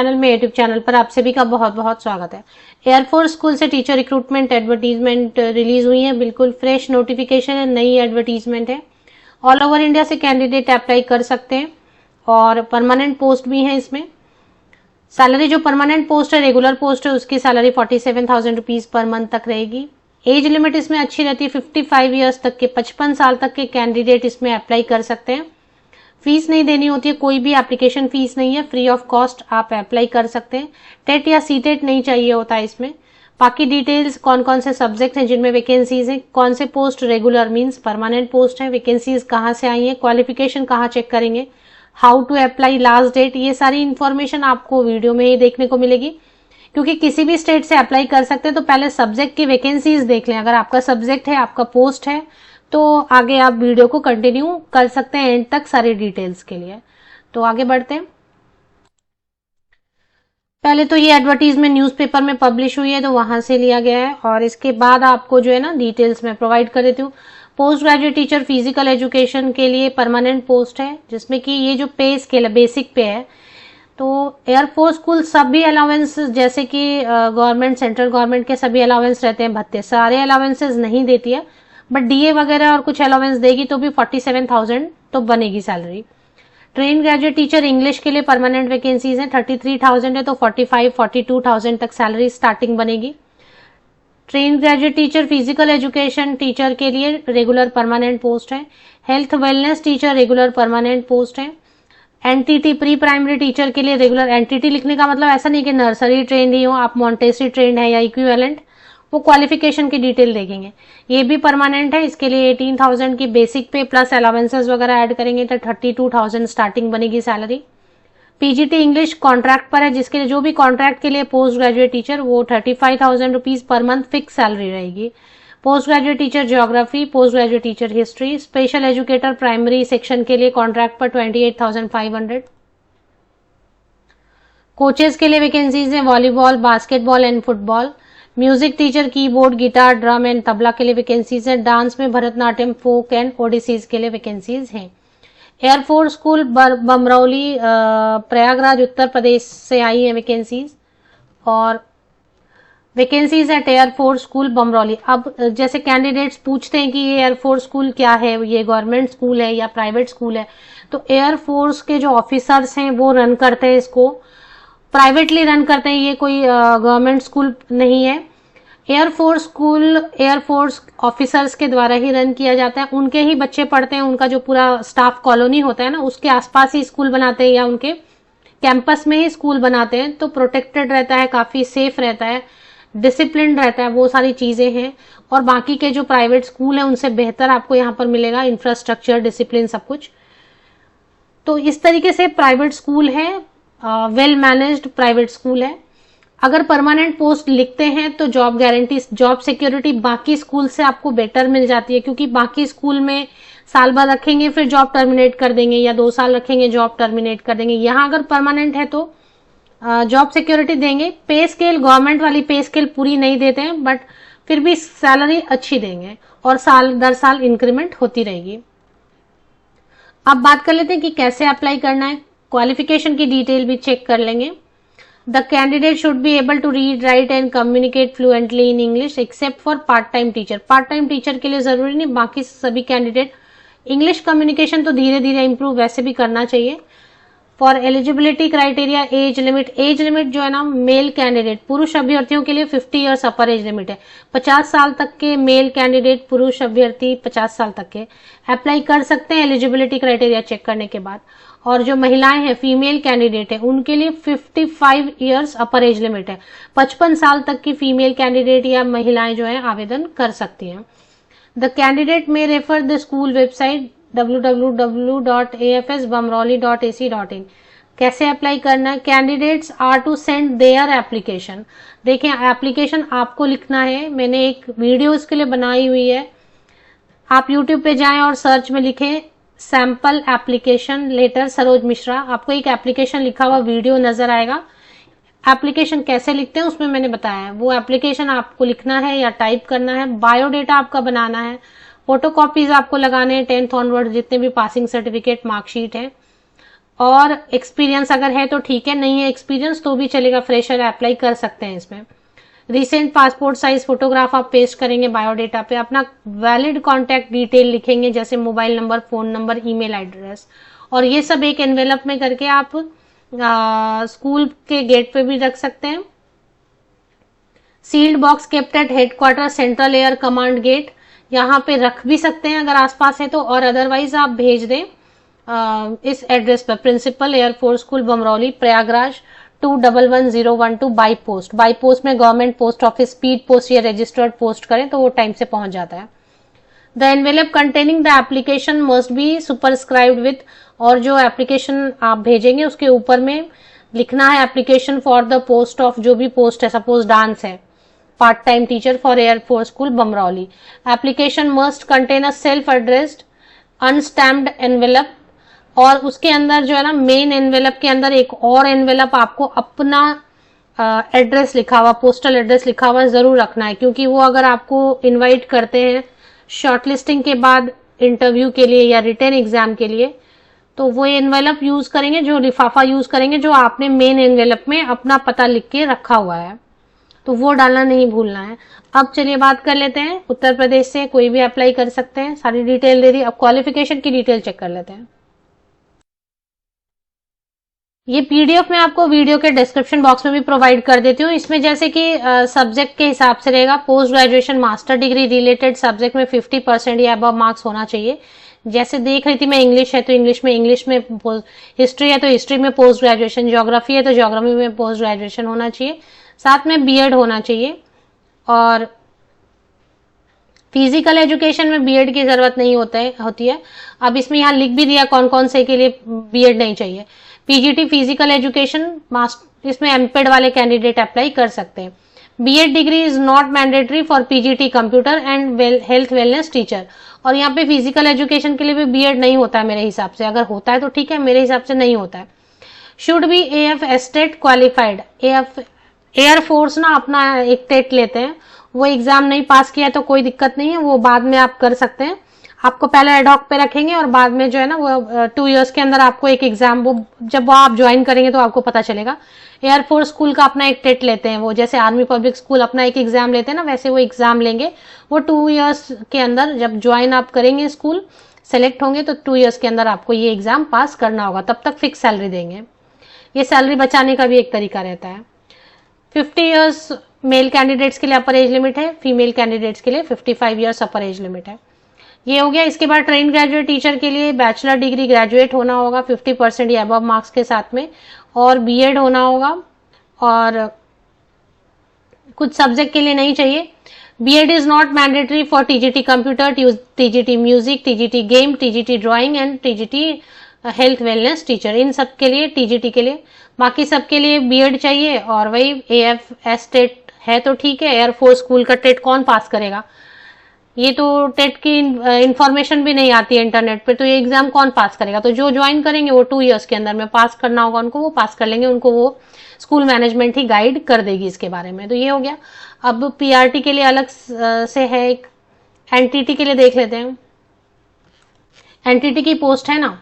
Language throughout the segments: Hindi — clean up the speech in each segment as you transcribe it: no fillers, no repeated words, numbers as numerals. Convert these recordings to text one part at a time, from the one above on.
चैनल में, यूट्यूब चैनल पर आप सभी का बहुत बहुत स्वागत है। एयरफोर्स स्कूल से टीचर रिक्रूटमेंट एडवर्टीजमेंट रिलीज हुई है, बिल्कुल फ्रेश नोटिफिकेशन है, नई एडवर्टीजमेंट है। ऑल ओवर इंडिया से कैंडिडेट अप्लाई कर सकते हैं और परमानेंट पोस्ट भी है इसमें। सैलरी जो परमानेंट पोस्ट है, रेगुलर पोस्ट है, उसकी सैलरी 47,000 रुपीज पर मंथ तक रहेगी। एज लिमिट इसमें अच्छी रहती है, 55 ईयर्स तक के, 55 साल तक के कैंडिडेट इसमें अप्लाई कर सकते हैं। फीस नहीं देनी होती है, कोई भी एप्लीकेशन फीस नहीं है, फ्री ऑफ कॉस्ट आप अप्लाई कर सकते हैं। टेट या सीटेट नहीं चाहिए होता है इसमें। बाकी डिटेल्स, कौन कौन से सब्जेक्ट हैं जिनमें वैकेंसीज हैं, कौन से post regular means permanent post है, वैकेंसीज कहाँ से आई है, क्वालिफिकेशन कहाँ चेक करेंगे, how to apply, last date, ये सारी इन्फॉर्मेशन आपको वीडियो में ही देखने को मिलेगी। क्योंकि किसी भी स्टेट से अप्लाई कर सकते हैं तो पहले सब्जेक्ट की वैकेंसीज देख लें। अगर आपका सब्जेक्ट है, आपका पोस्ट है, तो आगे आप वीडियो को कंटिन्यू कर सकते हैं एंड तक सारी डिटेल्स के लिए। तो आगे बढ़ते हैं। पहले तो ये एडवर्टीजमेंट न्यूज़पेपर में पब्लिश हुई है तो वहां से लिया गया है, और इसके बाद आपको जो है ना डिटेल्स में प्रोवाइड कर देती हूँ। Post graduate teacher physical education के लिए परमानेंट पोस्ट है, जिसमें कि ये जो पे स्केल है, बेसिक पे है। तो एयरफोर्स स्कूल सभी अलाउंस, जैसे कि गवर्नमेंट, सेंट्रल गवर्नमेंट के सभी अलाउंस रहते हैं, भत्ते, सारे अलाउंसेस नहीं देती है, बट डीए वगैरह और कुछ अलाउंस देगी तो भी 47,000 तो बनेगी salary. Train graduate teacher English के लिए परमानेंट वैकेंसीज हैं, 33,000 है तो 45-42,000 तक सैलरी स्टार्टिंग बनेगी। Train graduate teacher physical education teacher के लिए रेगुलर परमानेंट पोस्ट है। Health wellness teacher regular permanent post है। एनटीटी प्री प्राइमरी टीचर के लिए रेगुलर, एनटीटी लिखने का मतलब ऐसा नहीं कि नर्सरी ट्रेंड ही हो, आप मॉन्टेसरी ट्रेंड है या इक्विवेलेंट, वो क्वालिफिकेशन की डिटेल देखेंगे। ये भी परमानेंट है, इसके लिए 18,000 की बेसिक पे प्लस अलावेंसेस वगैरह ऐड करेंगे तो 32,000 स्टार्टिंग बनेगी सैलरी। पीजीटी इंग्लिश कॉन्ट्रैक्ट पर है, जिसके लिए जो भी कॉन्ट्रैक्ट के लिए पोस्ट ग्रेजुएट टीचर, वो 35,000 rupees per month fix salary रहेगी। Post graduate teacher geography, post graduate teacher history, special educator primary section के लिए कॉन्ट्रैक्ट पर 28,500। कोचेस के लिए वैकेंसीज हैं, volleyball, basketball and football. Music teacher keyboard, guitar, drum and tabla के लिए वैकेंसीज है। डांस में भरतनाट्यम, फोक एंड ओडिसीज के लिए वैकेंसीज हैं। एयरफोर्स स्कूल बमरौली, प्रयागराज, उत्तर प्रदेश से आई है वैकेंसीज, और vacancies at air force school Bamrauli. अब जैसे कैंडिडेट्स पूछते हैं कि ये एयरफोर्स स्कूल क्या है, ये गवर्नमेंट स्कूल है या प्राइवेट स्कूल है, तो एयरफोर्स के जो ऑफिसर्स हैं वो रन करते हैं इसको, प्राइवेटली रन करते हैं, ये कोई गवर्नमेंट स्कूल नहीं है। एयरफोर्स स्कूल एयरफोर्स ऑफिसर्स के द्वारा ही रन किया जाता है, उनके ही बच्चे पढ़ते हैं, उनका जो पूरा स्टाफ कॉलोनी होता है ना, उसके आसपास ही स्कूल बनाते हैं या उनके कैंपस में ही स्कूल बनाते हैं, तो प्रोटेक्टेड रहता है, काफी सेफ रहता है, डिसिप्लिन रहता है, वो सारी चीजें हैं। और बाकी के जो प्राइवेट स्कूल है उनसे बेहतर आपको यहाँ पर मिलेगा, इंफ्रास्ट्रक्चर, डिसिप्लिन, सब कुछ। तो इस तरीके से प्राइवेट स्कूल है, वेल मैनेज्ड प्राइवेट स्कूल है। अगर परमानेंट पोस्ट लिखते हैं तो जॉब गारंटी, जॉब सिक्योरिटी बाकी स्कूल से आपको बेटर मिल जाती है, क्योंकि बाकी स्कूल में साल भर रखेंगे फिर जॉब टर्मिनेट कर देंगे, या 2 साल रखेंगे जॉब टर्मिनेट कर देंगे। यहाँ अगर परमानेंट है तो जॉब सिक्योरिटी देंगे। पे स्केल, गवर्नमेंट वाली पे स्केल पूरी नहीं देते हैं, बट फिर भी सैलरी अच्छी देंगे और साल दर साल इंक्रीमेंट होती रहेगी। अब बात कर लेते हैं कि कैसे अप्लाई करना है। क्वालिफिकेशन की डिटेल भी चेक कर लेंगे। The candidate should be able to read, write and communicate fluently in English except for part time teacher. Part time teacher के लिए जरूरी नहीं, बाकी सभी कैंडिडेट इंग्लिश कम्युनिकेशन तो धीरे धीरे इंप्रूव वैसे भी करना चाहिए। For eligibility criteria, age limit जो है ना, मेल कैंडिडेट, पुरुष अभ्यर्थियों के लिए 50 ईयर्स अपर एज लिमिट है। 50 साल तक के मेल कैंडिडेट, पुरुष अभ्यर्थी 50 साल तक के अप्लाई कर सकते हैं एलिजिबिलिटी क्राइटेरिया चेक करने के बाद। और जो महिलाएं हैं, फीमेल कैंडिडेट है, उनके लिए 55 ईयर्स अपर एज लिमिट है। 55 साल तक की फीमेल कैंडिडेट या महिलाएं जो है आवेदन कर सकती हैं। The candidate may refer the school website www.afsbamroli.ac.in। कैसे अप्लाई करना है? Candidates are to send their application. देखें, एप्लीकेशन आपको लिखना है, मैंने एक वीडियो इसके लिए बनाई हुई है, आप यूट्यूब पे जाएं और सर्च में लिखें sample application letter Saroj Mishra, आपको एक एप्लीकेशन लिखा हुआ वीडियो नजर आएगा। एप्लीकेशन कैसे लिखते हैं उसमें मैंने बताया है, वो एप्लीकेशन आपको लिखना है या टाइप करना है। बायोडेटा आपका बनाना है, फोटोकॉपीज आपको लगाने हैं, 10th ऑनवर्ड जितने भी पासिंग सर्टिफिकेट, मार्कशीट है, और एक्सपीरियंस अगर है तो ठीक है, नहीं है एक्सपीरियंस तो भी चलेगा, फ्रेशर अप्लाई कर सकते हैं इसमें। रिसेंट पासपोर्ट साइज फोटोग्राफ आप पेस्ट करेंगे बायोडेटा पे, अपना वैलिड कॉन्टैक्ट डिटेल लिखेंगे जैसे mobile number, phone number, email address, और ये सब एक एनवेलप में करके आप स्कूल के गेट पे भी रख सकते हैं। Sealed box kept at headquarter central air command gate, यहाँ पे रख भी सकते हैं अगर आसपास है तो, और अदरवाइज आप भेज दें इस एड्रेस पर, principal air force school Bamrauli Prayagraj 211012 by post. By post में government post office, speed post या रजिस्टर्ड पोस्ट करें तो वो टाइम से पहुंच जाता है। The envelope containing the application must be superscribed with, और जो एप्लीकेशन आप भेजेंगे उसके ऊपर में लिखना है application for the post of, जो भी पोस्ट है, सपोज डांस है, part time teacher for air force school Bamrauli. Application must contain a self addressed unstamped envelope, और उसके अंदर जो है ना मेन एनवेलप के अंदर एक और एनवेलप आपको अपना एड्रेस लिखा हुआ, पोस्टल एड्रेस लिखा हुआ जरूर रखना है, क्योंकि वो अगर आपको इनवाइट करते हैं शॉर्टलिस्टिंग के बाद इंटरव्यू के लिए या रिटन एग्जाम के लिए, तो वो एनवेलप यूज करेंगे, जो लिफाफा यूज करेंगे जो आपने मेन एनवेलप में अपना पता लिख के रखा हुआ है, तो वो डालना नहीं भूलना है। अब चलिए बात कर लेते हैं, उत्तर प्रदेश से कोई भी अप्लाई कर सकते हैं, सारी डिटेल दे दी। अब क्वालिफिकेशन की डिटेल चेक कर लेते हैं। ये पीडीएफ मैं आपको वीडियो के डिस्क्रिप्शन बॉक्स में भी प्रोवाइड कर देती हूँ। इसमें जैसे कि सब्जेक्ट के हिसाब से रहेगा, post graduation master degree related subject में 50% या अबव मार्क्स होना चाहिए। जैसे देख रही थी मैं, इंग्लिश है तो इंग्लिश में, हिस्ट्री है तो हिस्ट्री में पोस्ट ग्रेजुएशन, ज्योग्राफी है तो ज्योग्राफी में पोस्ट ग्रेजुएशन होना चाहिए, साथ में बीएड होना चाहिए, और फिजिकल एजुकेशन में बीएड की जरूरत नहीं होती है। अब इसमें यहाँ लिख भी दिया कौन कौन से के लिए बीएड नहीं चाहिए। पीजीटी फिजिकल एजुकेशन मास्टर, इसमें एमपेड वाले कैंडिडेट अप्लाई कर सकते हैं। BEd degree is not mandatory for PGT computer and health wellness teacher, और यहाँ पे फिजिकल एजुकेशन के लिए भी बीएड नहीं होता है मेरे हिसाब से, अगर होता है तो ठीक है, मेरे हिसाब से नहीं होता है। Should be AF estate qualified, air force ना अपना एक टेट लेते हैं, वो एग्जाम नहीं पास किया तो कोई दिक्कत नहीं है, वो बाद में आप कर सकते हैं। आपको पहले एडॉक पे रखेंगे और बाद में जो है ना वो 2 इयर्स के अंदर आपको एक एग्जाम, वो जब वो आप ज्वाइन करेंगे तो आपको पता चलेगा। एयरफोर्स स्कूल का अपना एक टेट लेते हैं, वो जैसे आर्मी पब्लिक स्कूल अपना एक एग्जाम लेते हैं ना, वैसे वो एग्जाम लेंगे। वो 2 इयर्स के अंदर जब ज्वाइन आप करेंगे, स्कूल सेलेक्ट होंगे तो 2 इयर्स के अंदर आपको ये एग्जाम पास करना होगा, तब तक फिक्स सैलरी देंगे। ये सैलरी बचाने का भी एक तरीका रहता है। 50 इयर्स मेल कैंडिडेट्स के लिए अपर एज लिमिट है, फीमेल कैंडिडेट्स के लिए 55 इयर्स अपर एज लिमिट है। ये हो गया। इसके बाद ट्रेन ग्रेजुएट टीचर के लिए बैचलर डिग्री ग्रेजुएट होना होगा 50% या अबव मार्क्स के साथ में, और बीएड होना होगा, और कुछ सब्जेक्ट के लिए नहीं चाहिए। BEd is not mandatory for TGT computer, TGT music, TGT game, TGT drawing and TGT health wellness teacher, इन सब के लिए टीजीटी के लिए, बाकी सबके लिए बीएड चाहिए। और वही एएफएस टेट है तो ठीक है, एयरफोर्स स्कूल का टेट कौन पास करेगा, ये तो टेट की इंफॉर्मेशन भी नहीं आती है इंटरनेट पे, तो ये एग्जाम कौन पास करेगा। तो जो ज्वाइन करेंगे वो 2 इयर्स के अंदर में पास करना होगा उनको, वो पास कर लेंगे, उनको वो स्कूल मैनेजमेंट ही गाइड कर देगी इसके बारे में। तो ये हो गया। अब पीआरटी के लिए अलग से है एक, एनटीटी के लिए देख लेते हैं। एनटीटी की पोस्ट है ना,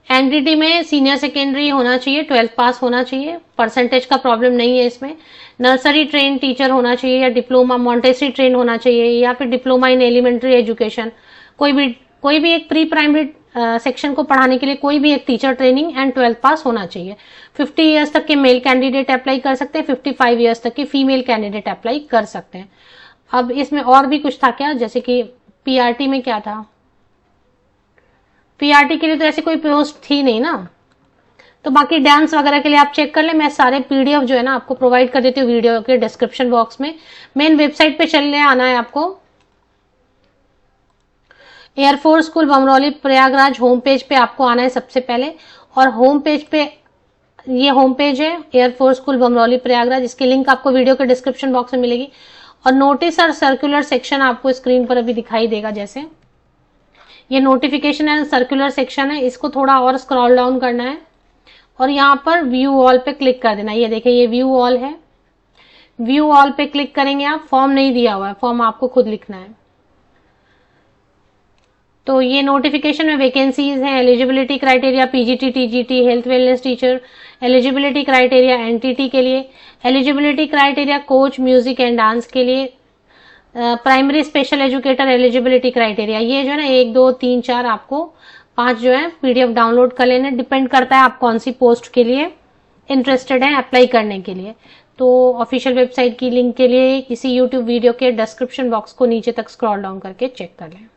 एनटीटी में सीनियर सेकेंडरी होना चाहिए, 12th पास होना चाहिए, परसेंटेज का प्रॉब्लम नहीं है इसमें। नर्सरी ट्रेन टीचर होना चाहिए, या डिप्लोमा मॉन्टेसरी ट्रेन होना चाहिए, या फिर डिप्लोमा इन एलिमेंट्री एजुकेशन, कोई भी एक प्री प्राइमरी सेक्शन को पढ़ाने के लिए कोई भी एक टीचर ट्रेनिंग एंड 12th पास होना चाहिए। 50 इयर्स तक के मेल कैंडिडेट अप्लाई कर सकते हैं, 55 इयर्स तक के फीमेल कैंडिडेट अप्लाई कर सकते हैं। अब इसमें और भी कुछ था क्या, जैसे कि पीआरटी में क्या था, पीआरटी के लिए तो ऐसी कोई पोस्ट थी नहीं ना, तो बाकी डांस वगैरह के लिए आप चेक कर ले, मैं सारे पीडीएफ जो है ना आपको प्रोवाइड कर देती हूँ वीडियो के डिस्क्रिप्शन बॉक्स में। मेन वेबसाइट पे चलने आना है आपको, air force school Bamrauli Prayagraj home page पे आपको आना है सबसे पहले, और होम पेज पे, ये होम पेज है एयरफोर्स स्कूल बमरौली प्रयागराज, इसकी लिंक आपको वीडियो के डिस्क्रिप्शन बॉक्स में मिलेगी। और नोटिस और सर्कुलर सेक्शन आपको स्क्रीन पर अभी दिखाई देगा, जैसे ये नोटिफिकेशन एंड सर्कुलर सेक्शन है, इसको थोड़ा और स्क्रॉल डाउन करना है और यहाँ पर व्यू ऑल पे क्लिक कर देना। ये देखिए ये व्यू ऑल है, व्यू ऑल पे क्लिक करेंगे आप, फॉर्म नहीं दिया हुआ है, फॉर्म आपको खुद लिखना है। तो ये नोटिफिकेशन में वैकेंसीज हैं। Eligibility criteria PGT, TGT, health wellness teacher, eligibility criteria NTT के लिए, eligibility criteria coach music and dance के लिए, primary special educator eligibility criteria. ये जो है ना 1, 2, 3, 4 आपको 5 जो है पीडीएफ डाउनलोड कर लेने। डिपेंड करता है आप कौन सी पोस्ट के लिए इंटरेस्टेड हैं अप्लाई करने के लिए। तो ऑफिशियल वेबसाइट की लिंक के लिए इसी यूट्यूब वीडियो के डिस्क्रिप्शन बॉक्स को नीचे तक स्क्रॉल डाउन करके चेक कर लें।